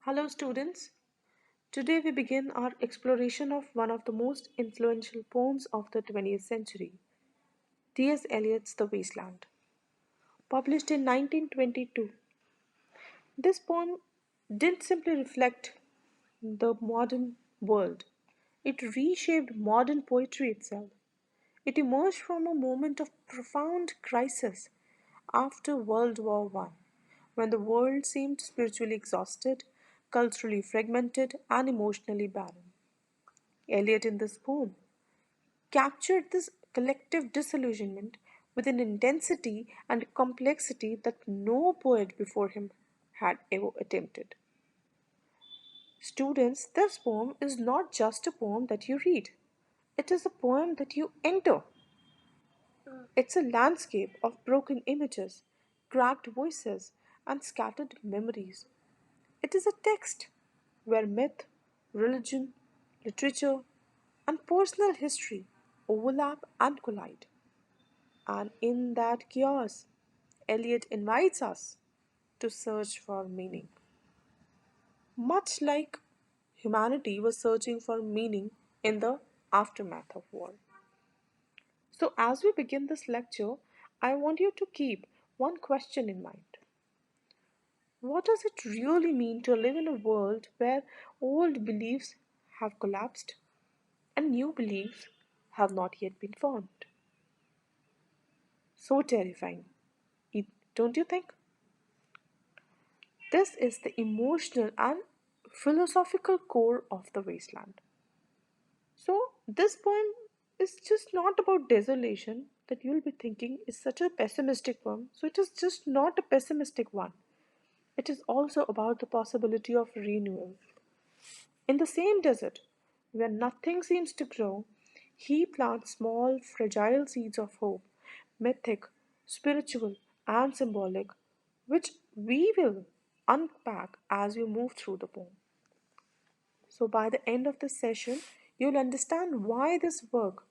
Hello, students. Today we begin our exploration of one of the most influential poems of the 20th century, T.S. Eliot's The Wasteland. Published in 1922, this poem didn't simply reflect the modern world, it reshaped modern poetry itself. It emerged from a moment of profound crisis after World War One, when the world seemed spiritually exhausted, culturally fragmented, and emotionally barren. Eliot, in this poem, captured this collective disillusionment with an intensity and complexity that no poet before him had ever attempted. Students, this poem is not just a poem that you read, it is a poem that you enter. It's a landscape of broken images, cracked voices, and scattered memories. It is a text where myth, religion, literature, and personal history overlap and collide. And in that chaos, Eliot invites us to search for meaning. Much like humanity was searching for meaning in the aftermath of war. So, as we begin this lecture, I want you to keep one question in mind. What does it really mean to live in a world where old beliefs have collapsed and new beliefs have not yet been formed? So terrifying, don't you think? This is the emotional and philosophical core of the wasteland. So, this poem is just not about desolation that you'll be thinking is such a pessimistic poem. So, it is just not a pessimistic one. It is also about the possibility of renewal. In the same desert, where nothing seems to grow, he plants small, fragile seeds of hope, mythic, spiritual, and symbolic, which we will unpack as we move through the poem. So, by the end of this session, you'll understand why this work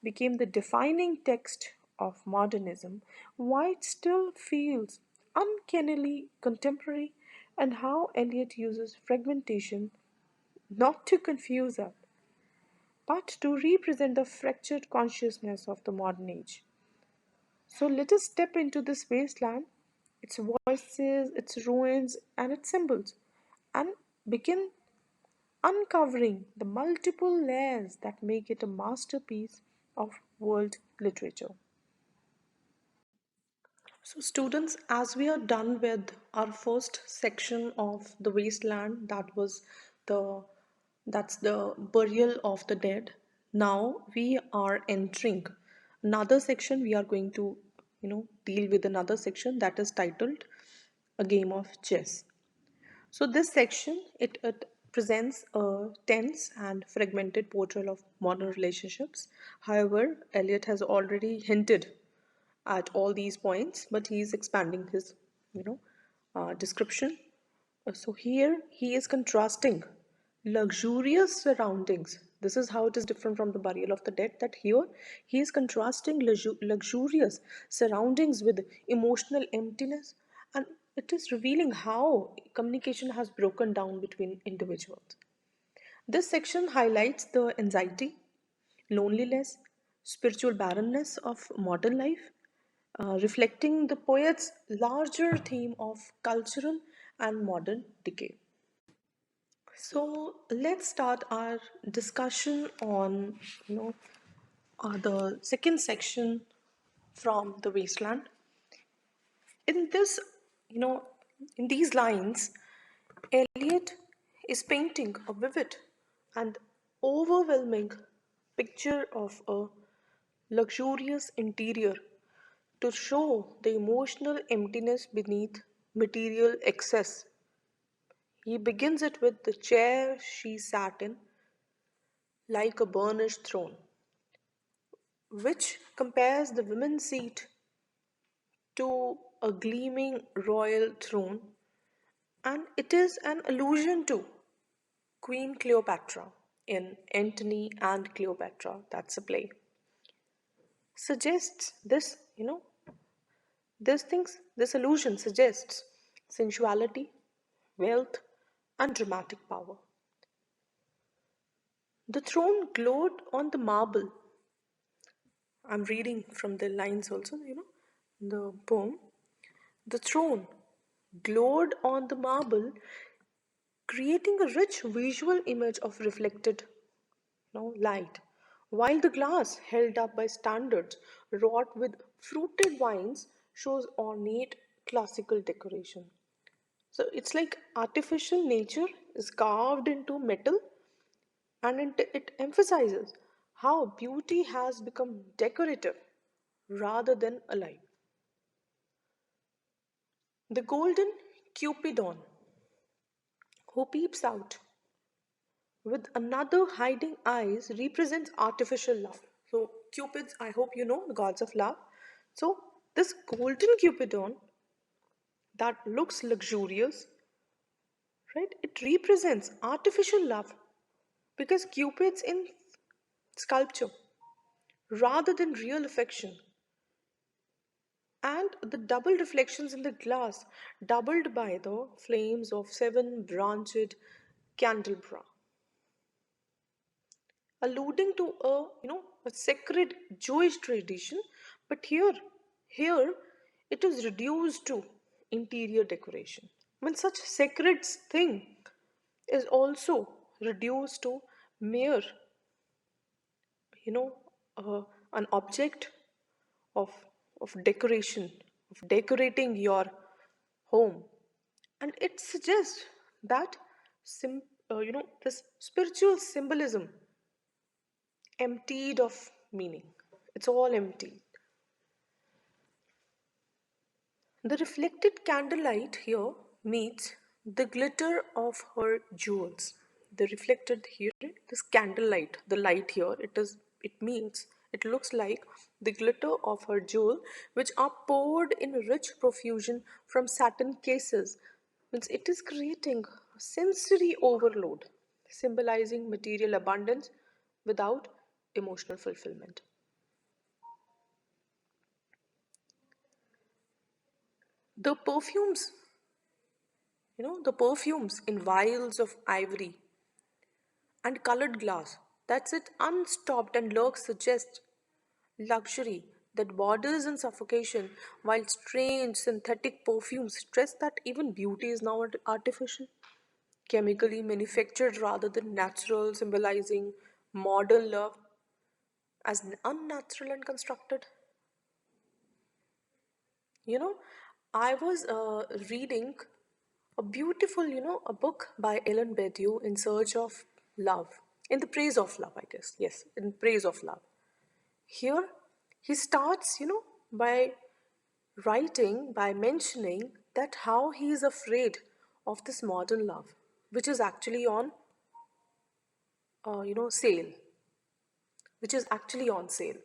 became the defining text of modernism, why it still feels uncannily contemporary, and how Eliot uses fragmentation not to confuse us, but to represent the fractured consciousness of the modern age. So let us step into this wasteland, its voices, its ruins, and its symbols, and begin uncovering the multiple layers that make it a masterpiece of world literature. So, students, as we are done with our first section of the wasteland, the that's the burial of the dead. Now we are entering another section. We are going to, deal with another section that is titled "A Game of Chess." So this section it presents a tense and fragmented portrayal of modern relationships. However, Eliot has already hinted at all these points, but he is expanding his, description. So here he is contrasting luxurious surroundings. This is how it is different from the burial of the dead. That here he is contrasting luxurious surroundings with emotional emptiness, and it is revealing how communication has broken down between individuals. This section highlights the anxiety, loneliness, spiritual barrenness of modern life, reflecting the poet's larger theme of cultural and modern decay. So let's start our discussion on the second section from the wasteland. In this, you know, in these lines, Eliot is painting a vivid and overwhelming picture of a luxurious interior to show the emotional emptiness beneath material excess. He begins it with the chair she sat in, like a burnished throne, which compares the women's seat to a gleaming royal throne, and it is an allusion to Queen Cleopatra in Antony and Cleopatra, that's a play. Suggests this, this allusion suggests sensuality, wealth, and dramatic power. The throne glowed on the marble. I'm reading from the lines also, the poem. The throne glowed on the marble, creating a rich visual image of reflected light, while the glass held up by standards wrought with fruited vines shows ornate classical decoration. So it's like artificial nature is carved into metal, and it emphasizes how beauty has become decorative rather than alive. The golden Cupidon, who peeps out with another hiding eyes, represents artificial love. So, Cupids, I hope you know, the gods of love. So, this golden Cupidon that looks luxurious, right? It represents artificial love because Cupid's in sculpture rather than real affection. And the double reflections in the glass, doubled by the flames of seven branched candelabra, alluding to a sacred Jewish tradition, but here it is reduced to interior decoration. When such sacred thing is also reduced to mere, you know, an object of decoration, of decorating your home, and it suggests that this spiritual symbolism emptied of meaning. It's all empty. The reflected candlelight here meets the glitter of her jewels. The reflected here, this candlelight, the light here, it looks like the glitter of her jewel, which are poured in rich profusion from satin cases. Means it is creating sensory overload, symbolizing material abundance without emotional fulfillment. The perfumes, the perfumes in vials of ivory and colored glass that sit unstopped and lurks suggest luxury that borders on suffocation, while strange synthetic perfumes stress that even beauty is now artificial, chemically manufactured rather than natural, symbolizing modern love as unnatural and constructed. You know, I was reading a beautiful, a book by Ellen Bediou, In Search of Love, in the praise of love, I guess. Yes, in praise of love. Here, he starts, by writing, by mentioning that how he is afraid of this modern love, which is actually on, sale, which is actually on sale.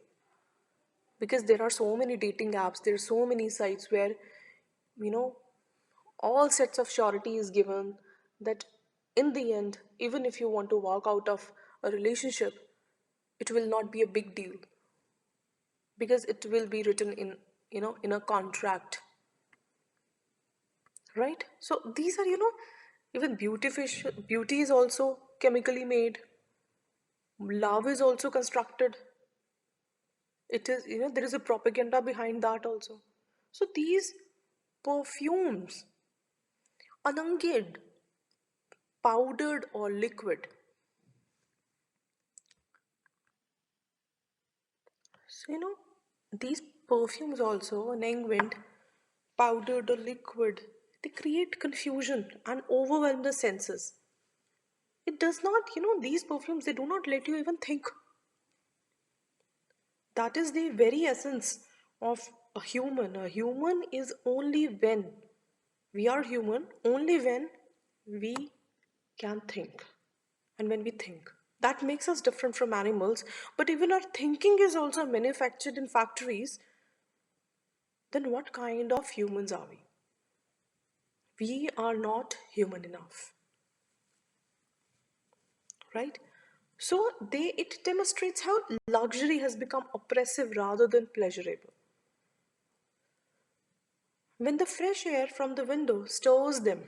Because there are so many dating apps, there are so many sites where, you know, all sets of surety is given that in the end, even if you want to walk out of a relationship, it will not be a big deal because it will be written in, in a contract, right? So these are, even beauty is also chemically made, love is also constructed. It is, there is a propaganda behind that also. So these perfumes, unangid, powdered or liquid. So, these perfumes also, an unguent, powdered or liquid, they create confusion and overwhelm the senses. It does not, these perfumes, they do not let you even think. That is the very essence of a human. A human is only when we are human, only when we can think. And when we think, that makes us different from animals. But even our thinking is also manufactured in factories, then what kind of humans are we? We are not human enough, right? So it demonstrates how luxury has become oppressive rather than pleasurable. When the fresh air from the window stirs them,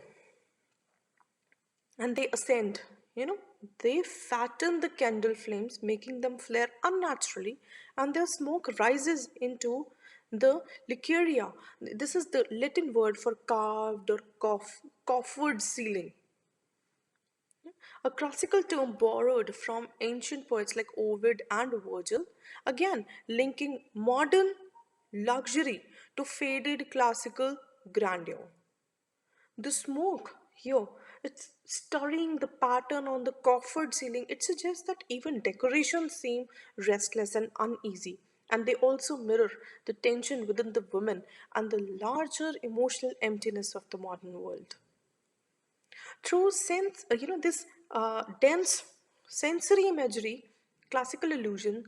and they ascend. you know they fatten the candle flames, making them flare unnaturally, and their smoke rises into the licuria. This is the Latin word for carved or coffered ceiling, a classical term borrowed from ancient poets like Ovid and Virgil, again linking modern luxury to faded classical grandeur. The smoke here, it's stirring the pattern on the coffered ceiling. It suggests that even decorations seem restless and uneasy. And they also mirror the tension within the women and the larger emotional emptiness of the modern world. Through this dense sensory imagery, classical illusion,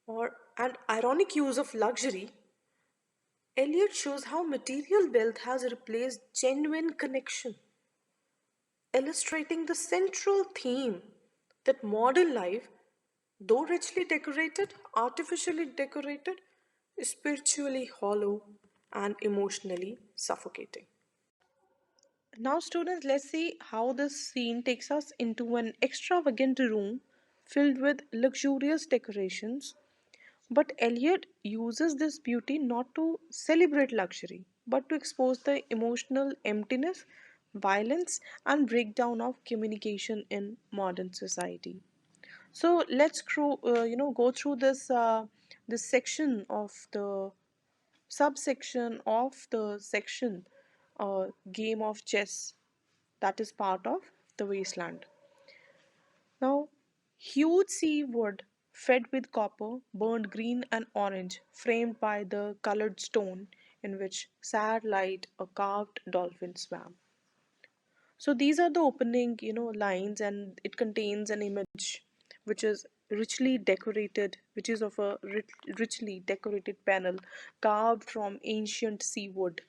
or and ironic use of luxury, Eliot shows how material wealth has replaced genuine connection, illustrating the central theme that modern life, though richly decorated, artificially decorated, is spiritually hollow and emotionally suffocating. Now, students, let's see how this scene takes us into an extravagant room filled with luxurious decorations. But Eliot uses this beauty not to celebrate luxury, but to expose the emotional emptiness, violence, and breakdown of communication in modern society. So let's go through this section of the subsection of the section game of chess that is part of the wasteland. Now, huge sea wood fed with copper, burned green and orange, framed by the colored stone in which sad light a carved dolphin swam. So these are the opening, lines, and it contains an image which is richly decorated, which is of a richly decorated panel carved from ancient sea wood,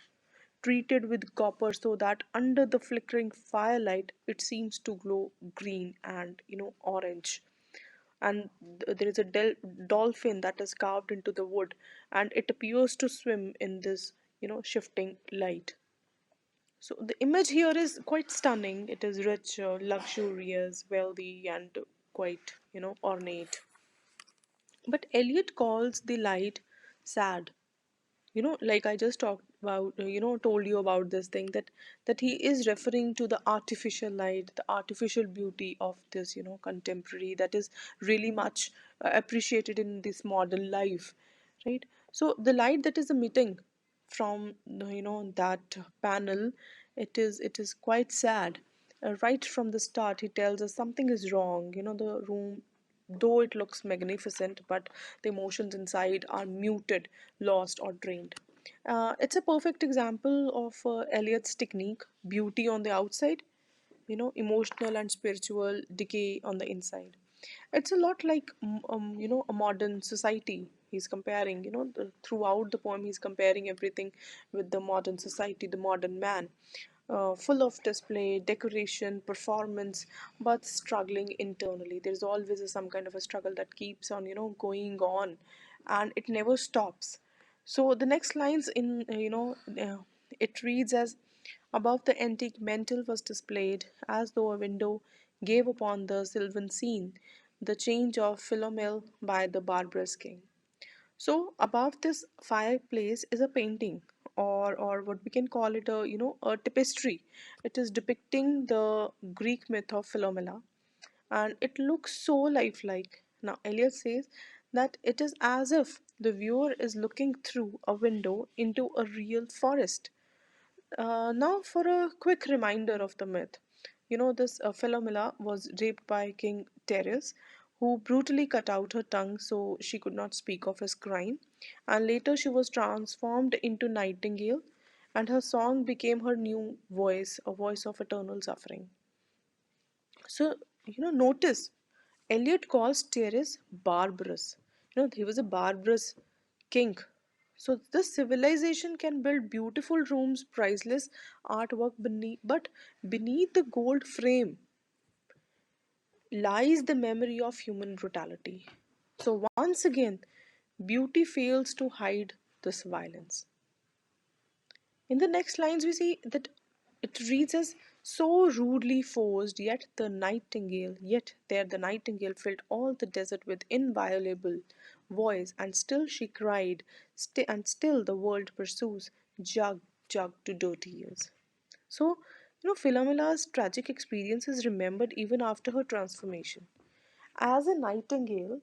treated with copper so that under the flickering firelight it seems to glow green and orange. And there is a dolphin that is carved into the wood, and it appears to swim in this shifting light. So the image here is quite stunning. It is rich, luxurious, wealthy, and quite ornate. But Eliot calls the light sad. Like I just talked about, told you about this thing, that he is referring to the artificial light, the artificial beauty of this contemporary, that is really much appreciated in this modern life, right? So the light that is emitting from that panel, it is quite sad. Right from the start he tells us something is wrong. The room, though it looks magnificent, but the emotions inside are muted, lost, or drained. It's a perfect example of Eliot's technique: beauty on the outside, emotional and spiritual decay on the inside. It's a lot like a modern society. He's comparing, throughout the poem, he's comparing everything with the modern society, the modern man, full of display, decoration, performance, but struggling internally. There's always some kind of a struggle that keeps on, going on, and it never stops. So the next lines it reads as: above the antique mantel was displayed, as though a window gave upon the sylvan scene, the change of Philomel by the barbarous king. So above this fireplace is a painting, or what we can call it, a tapestry. It is depicting the Greek myth of Philomela, and it looks so lifelike. Now Eliot says that it is as if the viewer is looking through a window into a real forest. Now, for a quick reminder of the myth. This Philomela was raped by King Teres, who brutally cut out her tongue so she could not speak of his crime. And later she was transformed into Nightingale, and her song became her new voice, a voice of eternal suffering. So, notice Eliot calls Teres barbarous. He was a barbarous king. So, this civilization can build beautiful rooms, priceless artwork but beneath the gold frame lies the memory of human brutality. So, once again, beauty fails to hide this violence. In the next lines, we see that it reads as: So rudely forced, yet there the nightingale filled all the desert with inviolable voice, and still she cried, and still the world pursues, jug, jug to dirty ears. So, Philomena's tragic experience is remembered even after her transformation. As a nightingale,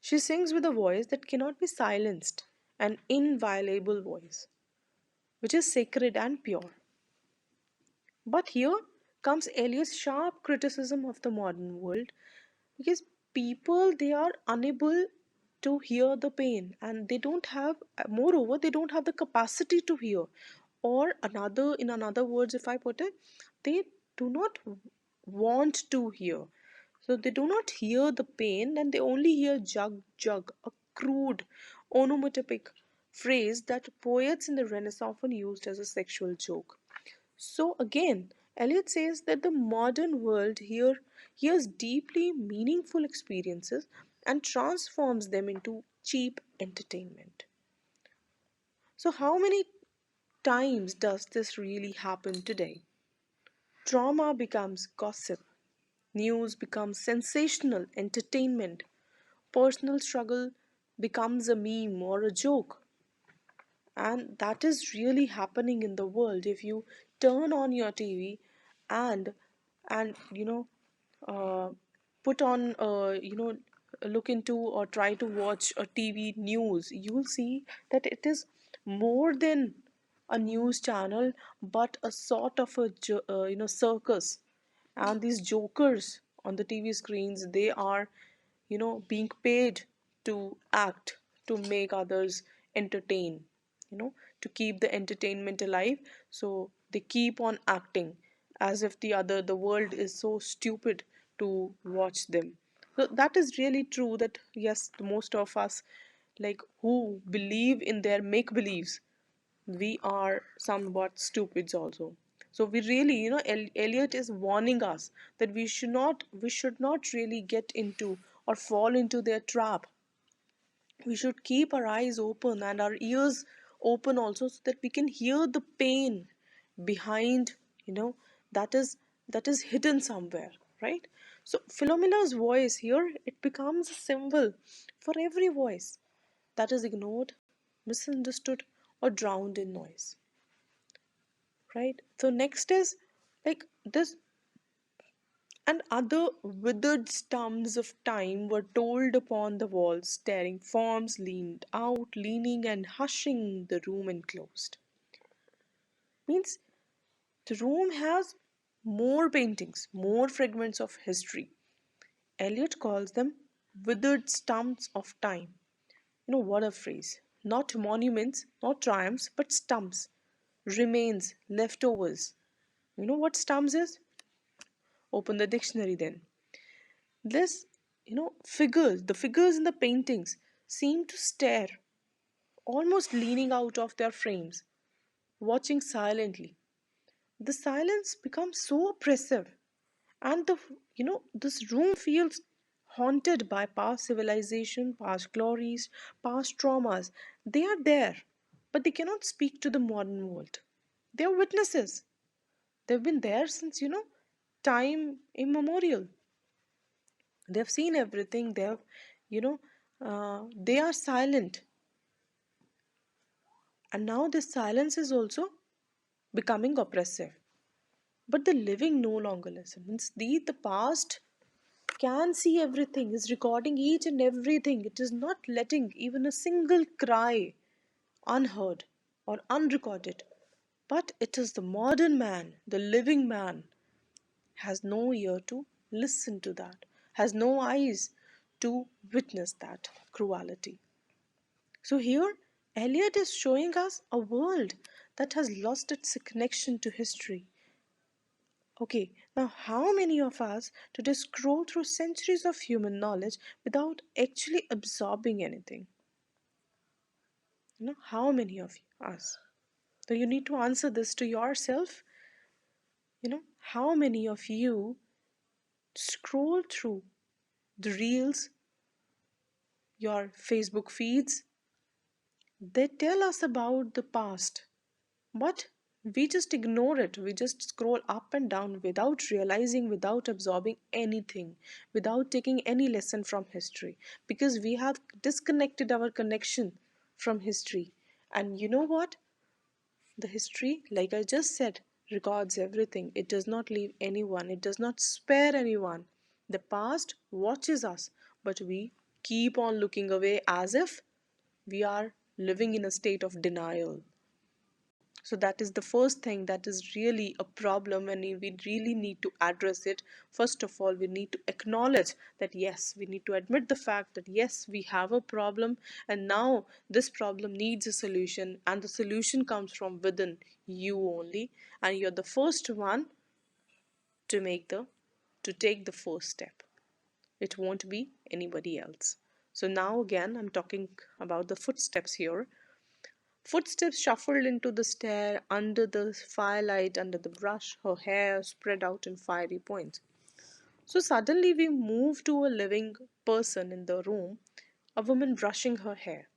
she sings with a voice that cannot be silenced, an inviolable voice, which is sacred and pure. But here comes Eliot's sharp criticism of the modern world, because people, they are unable to hear the pain, and they don't have, moreover they don't have the capacity to hear, or another, in another words, if I put it, they do not want to hear. So they do not hear the pain, and they only hear jug jug, a crude onomatopoeic phrase that poets in the Renaissance often used as a sexual joke. So again, Eliot says that the modern world here hears deeply meaningful experiences and transforms them into cheap entertainment. So how many times does this really happen today? Trauma becomes gossip, news becomes sensational entertainment, personal struggle becomes a meme or a joke. And that is really happening in the world. If you turn on your TV and and uh, put on look into or try to watch a TV news, you'll see that it is more than a news channel, but a sort of a circus. And these jokers on the TV screens, they are being paid to act, to make others entertain, to keep the entertainment alive. So they keep on acting as if the world is so stupid to watch them. So that is really true, that yes, most of us, like, who believe in their make believes, we are somewhat stupids also. So we really, Eliot is warning us that we should not really get into or fall into their trap. We should keep our eyes open and our ears open also, so that we can hear the pain behind, you know that is hidden somewhere, right? So Philomena's voice here, it becomes a symbol for every voice that is ignored, misunderstood, or drowned in noise, right? So next is, like, this, and other withered stumps of time were told upon the walls, staring forms leaned out, leaning and hushing the room enclosed. Means the room has more paintings, more fragments of history. Eliot calls them withered stumps of time. What a phrase. Not monuments, not triumphs, but stumps, remains, leftovers. You know what stumps is? Open the dictionary then. This, the figures in the paintings seem to stare, almost leaning out of their frames, watching silently. The silence becomes so oppressive, and this room feels haunted by past civilization, past glories, past traumas. They are there, but they cannot speak to the modern world. They are witnesses. They've been there since, time immemorial. They've seen everything. You know they are silent, and now this silence is also becoming oppressive. But the living no longer listen. Means the past can see everything, is recording each and everything. It is not letting even a single cry unheard or unrecorded. But it is the modern man, the living man, has no ear to listen to that, has no eyes to witness that cruelty. So here, Eliot is showing us a world that has lost its connection to history. Okay, now how many of us today scroll through centuries of human knowledge without actually absorbing anything? How many of us? So you need to answer this to yourself. How many of you scroll through the reels, your Facebook feeds? They tell us about the past, but We just ignore it. We just scroll up and down without realizing, without absorbing anything, without taking any lesson from history, because we have disconnected our connection from history. And you know what? The history, like I just said, records everything. It does not leave anyone, it does not spare anyone. The past watches us, but we keep on looking away as if we are living in a state of denial. So that is the first thing that is really a problem, and we really need to address it. First of all, we need to acknowledge that yes, we need to admit the fact that yes, we have a problem, and now this problem needs a solution, and the solution comes from within you only, and you're the first one to take the first step. It won't be anybody else. So now again, I'm talking about the footsteps here. Footsteps shuffled into the stair under the firelight, under the brush, her hair spread out in fiery points. So suddenly we move to a living person in the room, a woman brushing her hair.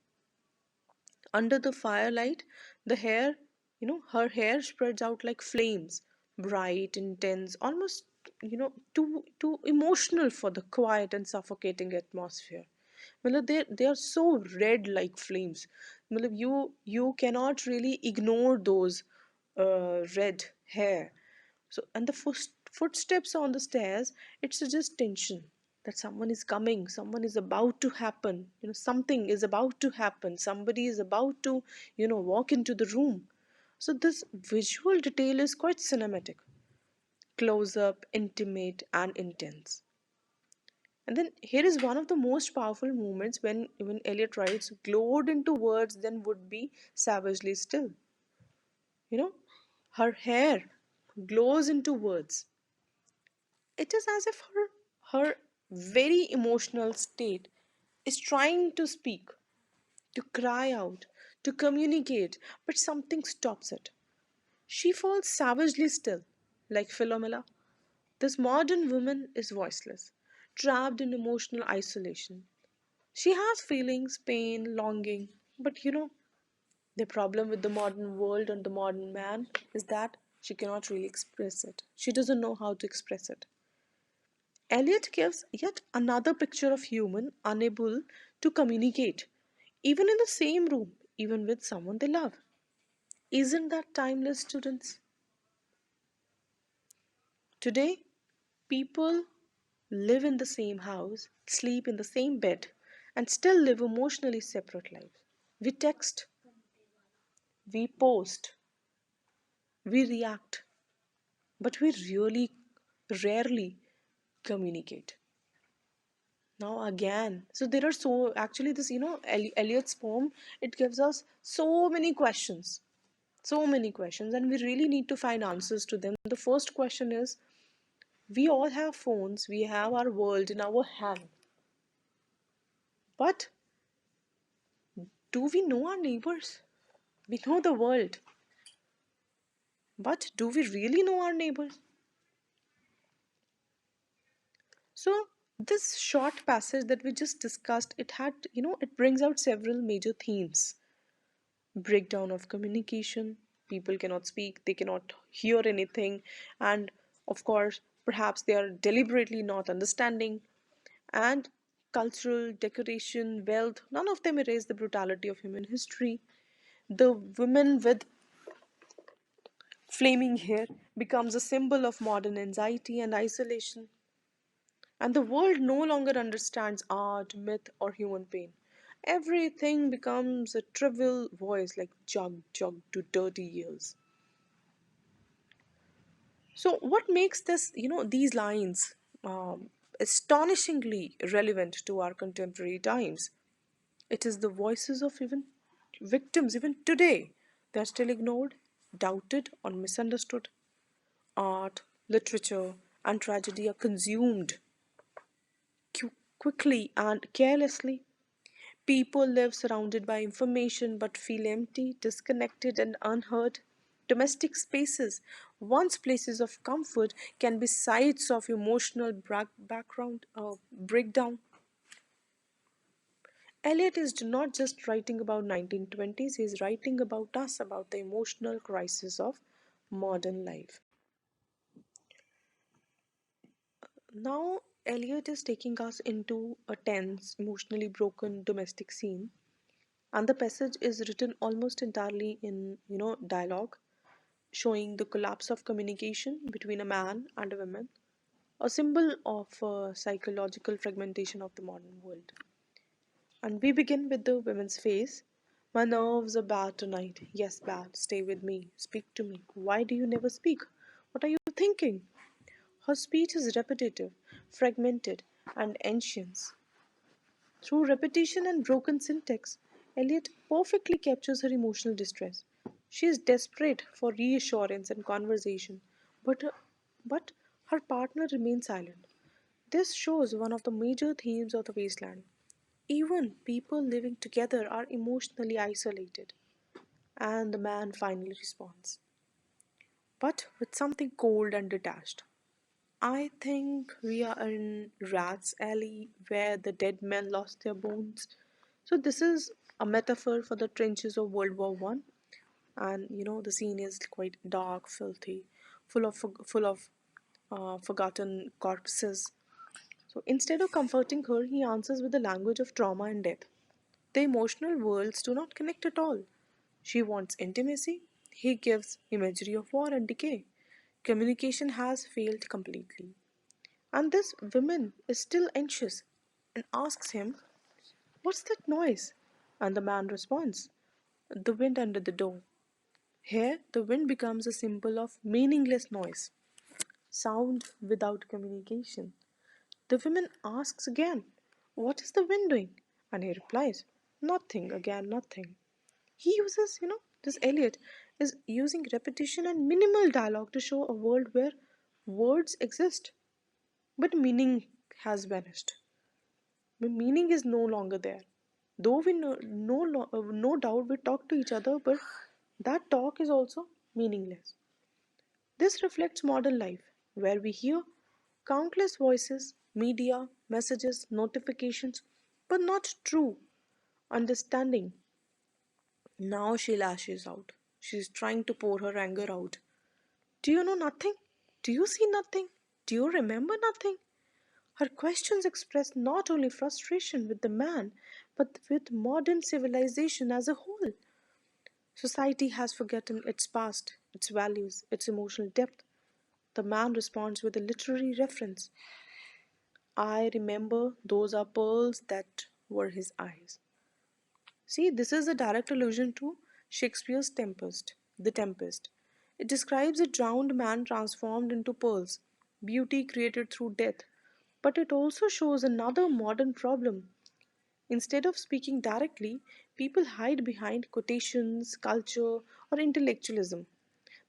Under the firelight, the hair, her hair spreads out like flames, bright, intense, almost, too emotional for the quiet and suffocating atmosphere. मतलब they are so red like flames. मतलब you cannot really ignore those red hair. So, and the footsteps on the stairs, it suggests tension, that someone is coming, someone is about to happen, something is about to happen, somebody is about to, walk into the room. So, this visual detail is quite cinematic, close up, intimate, and intense. And then here is one of the most powerful moments when Eliot writes, glowed into words, then would be savagely still. You know, her hair glows into words. It is as if her very emotional state is trying to speak, to cry out, to communicate, but something stops it. She falls savagely still, like Philomela. This modern woman is voiceless, trapped in emotional isolation. She has feelings, pain, longing, but the problem with the modern world and the modern man is that she cannot really express it. She doesn't know how to express it. Eliot gives yet another picture of human unable to communicate, even in the same room, even with someone they love. Isn't that timeless, students? Today, people live in the same house, sleep in the same bed, and still live emotionally separate lives. We text, we post, we react, but we really rarely communicate. Now again, so there are so actually this Eliot's poem, it gives us so many questions, and we really need to find answers to them. The first question is, we all have phones, we have our world in our hand, but do we know our neighbors? We know the world, but do we really know our neighbors? So this short passage that we just discussed, it brings out several major themes. Breakdown of communication, people cannot speak, they cannot hear anything, and of course, perhaps they are deliberately not understanding. And cultural, decoration, wealth, none of them erase the brutality of human history. The women with flaming hair becomes a symbol of modern anxiety and isolation. And the world no longer understands art, myth, or human pain. Everything becomes a trivial voice like jug, jug to dirty ears. So, what makes these lines astonishingly relevant to our contemporary times? It is the voices of even victims, even today. They are still ignored, doubted, or misunderstood. Art, literature, and tragedy are consumed quickly and carelessly. People live surrounded by information but feel empty, disconnected, and unheard. Domestic spaces, once places of comfort, can be sites of emotional background breakdown. Eliot is not just writing about 1920s, he is writing about us, about the emotional crisis of modern life. Now, Eliot is taking us into a tense, emotionally broken domestic scene, and the passage is written almost entirely in, dialogue, showing the collapse of communication between a man and a woman, a symbol of psychological fragmentation of the modern world. And we begin with the woman's face. My nerves are bad tonight. Yes, bad. Stay with me. Speak to me. Why do you never speak? What are you thinking? Her speech is repetitive, fragmented, and ancient. Through repetition and broken syntax, Eliot perfectly captures her emotional distress. She is desperate for reassurance and conversation, but her partner remains silent. This shows one of the major themes of the wasteland. Even people living together are emotionally isolated. And the man finally responds, but with something cold and detached. I think we are in Rat's Alley where the dead men lost their bones. So this is a metaphor for the trenches of World War One, and the scene is quite dark, filthy, full of forgotten corpses. So instead of comforting her, he answers with the language of trauma and death. The emotional worlds do not connect at all. She wants intimacy. He gives imagery of war and decay. Communication has failed completely. And this woman is still anxious and asks him, what's that noise? And the man responds, the wind under the door. Here, the wind becomes a symbol of meaningless noise, sound without communication. The woman asks again, what is the wind doing? And he replies, nothing, again, nothing. He uses, this Eliot is using repetition and minimal dialogue to show a world where words exist, but meaning has vanished. The meaning is no longer there. Though we no doubt we talk to each other, but that talk is also meaningless. This reflects modern life, where we hear countless voices, media, messages, notifications, but not true understanding. Now she lashes out. She is trying to pour her anger out. Do you know nothing? Do you see nothing? Do you remember nothing? Her questions express not only frustration with the man, but with modern civilization as a whole. Society has forgotten its past, its values, its emotional depth. The man responds with a literary reference. I remember those are pearls that were his eyes. See, this is a direct allusion to Shakespeare's Tempest, The Tempest. It describes a drowned man transformed into pearls, beauty created through death. But it also shows another modern problem. Instead of speaking directly, people hide behind quotations, culture, or intellectualism.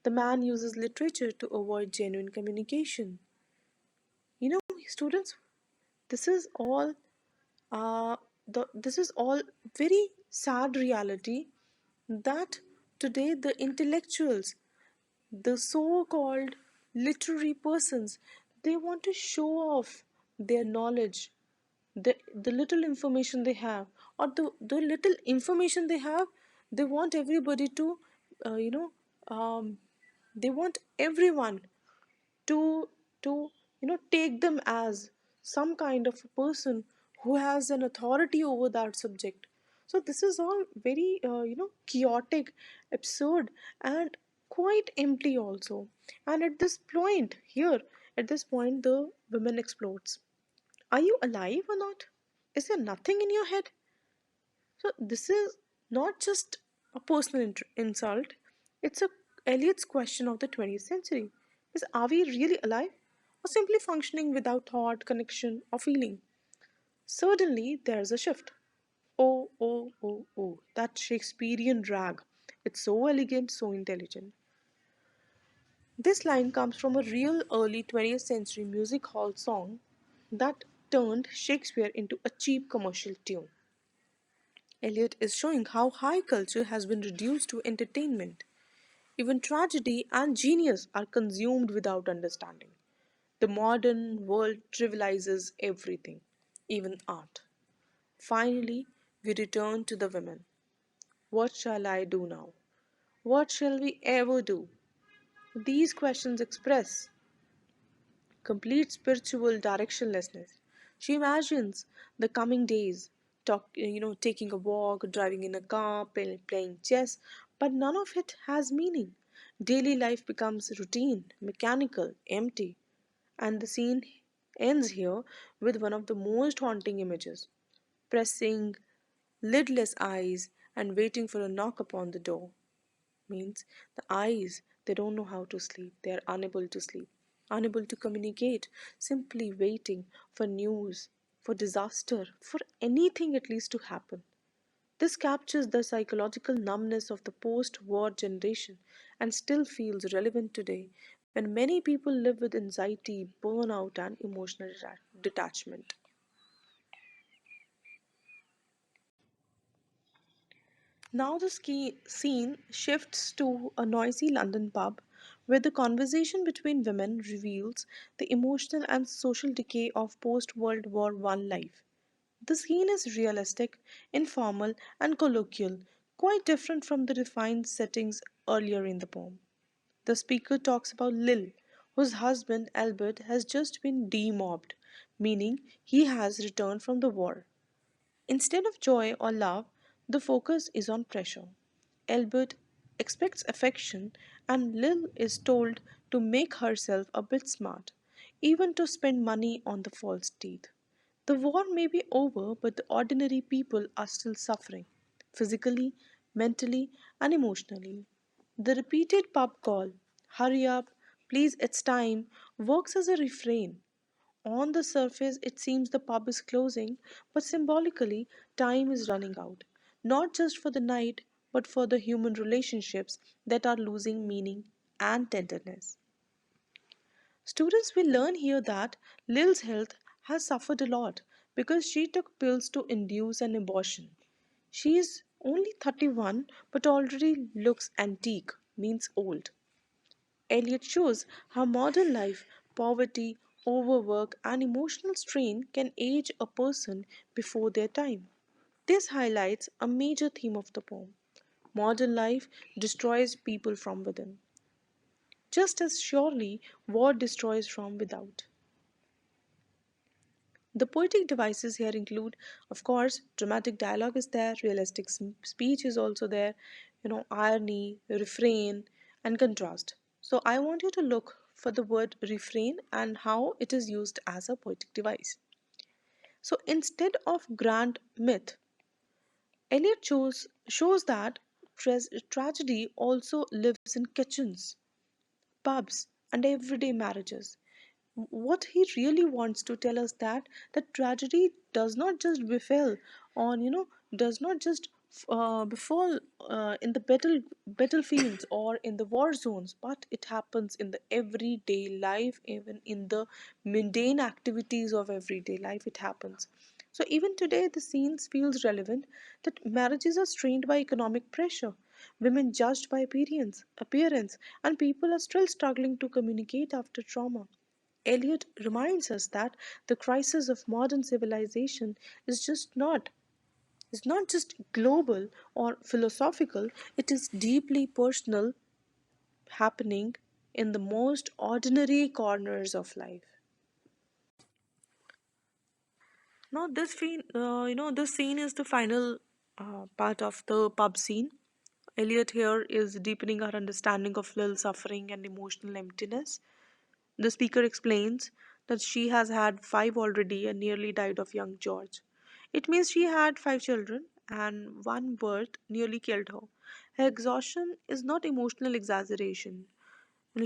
The man uses literature to avoid genuine communication. Students, this is all uh, this is all very sad reality that today the intellectuals, the so-called literary persons, they want to show off their knowledge, the little information they have, or the little information they have, they want everybody to uh, you know they want everyone to take them as some kind of a person who has an authority over that subject. So this is all very chaotic, absurd, and quite empty also. And at this point here, at this point, the woman explodes. Are you alive or not? Is there nothing in your head? So this is not just a personal insult. It's a Eliot's question of the 20th century. Is, are we really alive, or simply functioning without thought, connection, or feeling? Suddenly there's a shift. Oh, oh, oh, oh, that Shakespearean drag. It's so elegant, so intelligent. This line comes from a real early 20th century music hall song that turned Shakespeare into a cheap commercial tune. Eliot is showing how high culture has been reduced to entertainment. Even tragedy and genius are consumed without understanding. The modern world trivializes everything, even art. Finally, we return to the women. What shall I do now? What shall we ever do? These questions express complete spiritual directionlessness. She imagines the coming days, taking a walk, driving in a car, playing chess, but none of it has meaning. Daily life becomes routine, mechanical, empty, and the scene ends here with one of the most haunting images, pressing lidless eyes and waiting for a knock upon the door. Means the eyes, they don't know how to sleep, they are unable to sleep, unable to communicate, simply waiting for news, for disaster, for anything at least to happen. This captures the psychological numbness of the post war generation and still feels relevant today when many people live with anxiety, burnout, and emotional detachment. Now the scene shifts to a noisy London pub where the conversation between women reveals the emotional and social decay of post World War One life. The scene is realistic, informal, and colloquial, quite different from the refined settings earlier in the poem. The speaker talks about Lil, whose husband Albert has just been demobbed, meaning he has returned from the war. Instead of joy or love, the focus is on pressure. Albert expects affection, and Lil is told to make herself a bit smart, even to spend money on the false teeth. The war may be over, but the ordinary people are still suffering, physically, mentally, and emotionally. The repeated pub call, hurry up, please, it's time, works as a refrain. On the surface, it seems the pub is closing, but symbolically, time is running out. Not just for the night, but for the human relationships that are losing meaning and tenderness. Students will learn here that Lil's health has suffered a lot because she took pills to induce an abortion. She is only 31 but already looks antique, means old. Eliot shows how modern life, poverty, overwork, and emotional strain can age a person before their time. This highlights a major theme of the poem. Modern life destroys people from within, just as surely war destroys from without. The poetic devices here include, of course, dramatic dialogue is there, realistic speech is also there, irony, refrain, and contrast. So I want you to look for the word refrain and how it is used as a poetic device. So instead of grand myth, Eliot shows that tragedy also lives in kitchens, pubs, and everyday marriages. What he really wants to tell us that tragedy does not just befall on does not just befall in the battlefields or in the war zones, but it happens in the everyday life, even in the mundane activities of everyday life it happens. So even today the scenes feels relevant that marriages are strained by economic pressure, women judged by appearance, and people are still struggling to communicate after trauma. Eliot reminds us that the crisis of modern civilization is not just global or philosophical, it is deeply personal, happening in the most ordinary corners of life. Now, this scene is the final part of the pub scene. Eliot here is deepening our understanding of Lil's suffering and emotional emptiness. The speaker explains that she has had five already and nearly died of young George. It means she had five children and one birth nearly killed her. Her exhaustion is not emotional exaggeration.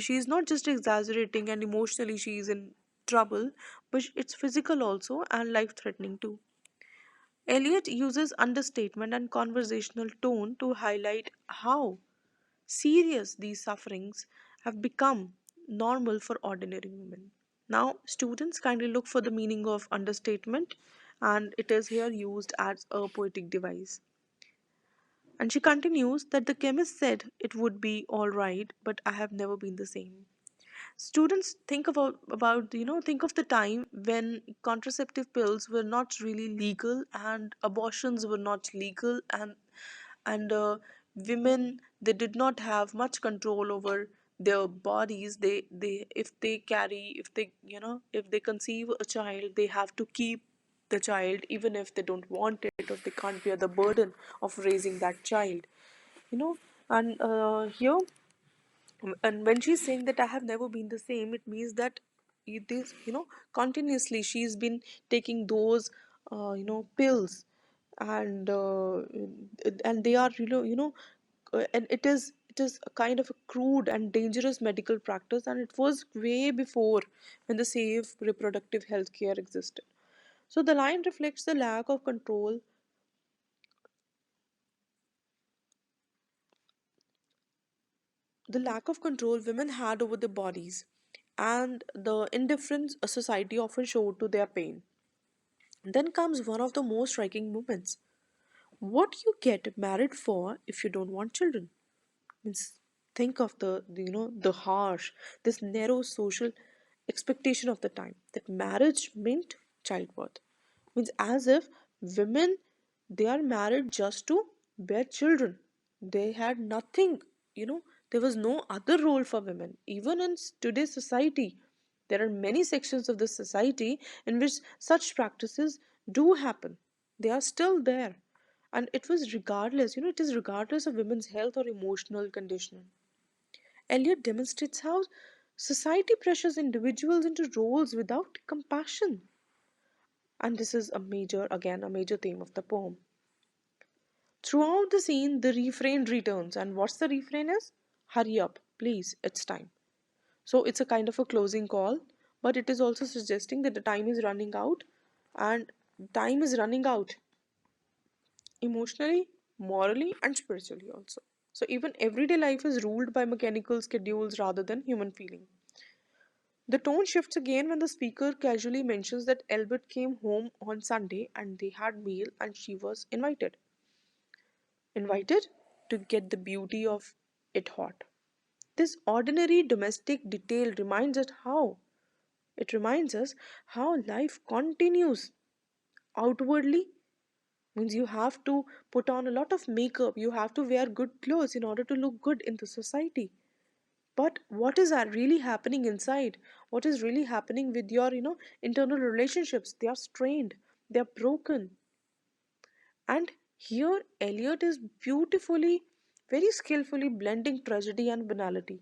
She is not just exaggerating and emotionally she is in trouble, but it's physical also and life threatening too. Eliot uses understatement and conversational tone to highlight how serious these sufferings have become normal for ordinary women. Now, students kindly look for the meaning of understatement, and it is here used as a poetic device. And she continues that the chemist said it would be all right, but I have never been the same. Students think about think of the time when contraceptive pills were not really legal and abortions were not legal, and women, they did not have much control over their bodies, they if they carry, if they, if they conceive a child, they have to keep the child even if they don't want it, or they can't bear the burden of raising that child, you know and here, and when she's saying that I have never been the same, it means that it is, continuously she's been taking those pills, and they are, and it is a kind of a crude and dangerous medical practice, and it was way before when the safe reproductive health care existed. So the line reflects the lack of control, women had over their bodies, and the indifference a society often showed to their pain. Then comes one of the most striking moments. What do you get married for if you don't want children? Means, think of the harsh, this narrow social expectation of the time, that marriage meant childbirth. Means, as if women, they are married just to bear children. They had nothing, you know there was no other role for women. Even in today's society, there are many sections of the society in which such practices do happen. They are still there, and it was regardless, it is regardless of women's health or emotional condition. Eliot demonstrates how society pressures individuals into roles without compassion. And this is a major theme of the poem. Throughout the scene, the refrain returns, and what's the refrain is? Hurry up, please, it's time. So it's a kind of a closing call, but it is also suggesting that the time is running out, and time is running out emotionally, morally, and spiritually also. So even everyday life is ruled by mechanical schedules rather than human feeling. The tone shifts again when the speaker casually mentions that Albert came home on Sunday and they had meal and she was invited. Invited to get the beauty of it hot. This ordinary domestic detail reminds us how life continues outwardly. Means you have to put on a lot of makeup, you have to wear good clothes in order to look good in the society. But what is that really happening inside? What is really happening with your, internal relationships? They are strained, they are broken. And here Eliot is beautifully, very skillfully blending tragedy and banality.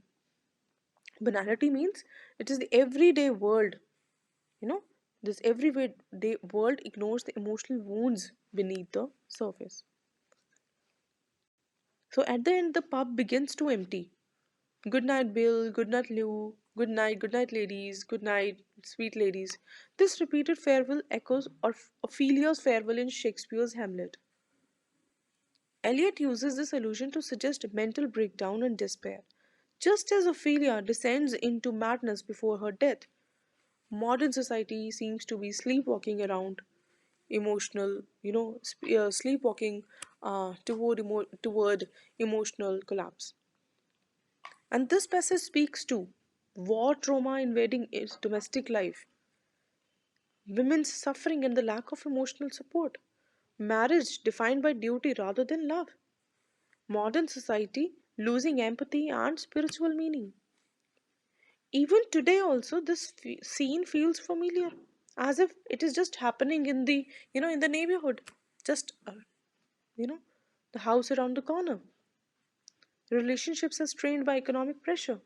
Banality means it is the everyday world, you know this everyday world ignores the emotional wounds beneath the surface. So at the end, the pub begins to empty. Good night, Bill. Good night, Lou. Good night, ladies. Good night, sweet ladies. This repeated farewell echoes of Ophelia's farewell in Shakespeare's Hamlet. Eliot uses this allusion to suggest mental breakdown and despair. Just as Ophelia descends into madness before her death, modern society seems to be sleepwalking around emotional, sleepwalking toward emotional collapse. And this passage speaks to war trauma invading its domestic life, women's suffering and the lack of emotional support, marriage defined by duty rather than love, modern society losing empathy and spiritual meaning. Even today, also, this scene feels familiar, as if it is just happening in the neighborhood, just you know, the house around the corner. Relationships are strained by economic pressure.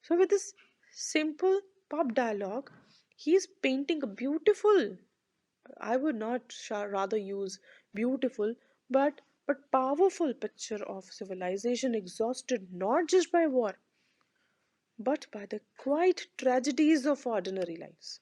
So, with this simple pop dialogue, he is painting a beautiful, I would not rather use beautiful, but powerful picture of civilization exhausted not just by war, but by the quiet tragedies of ordinary lives.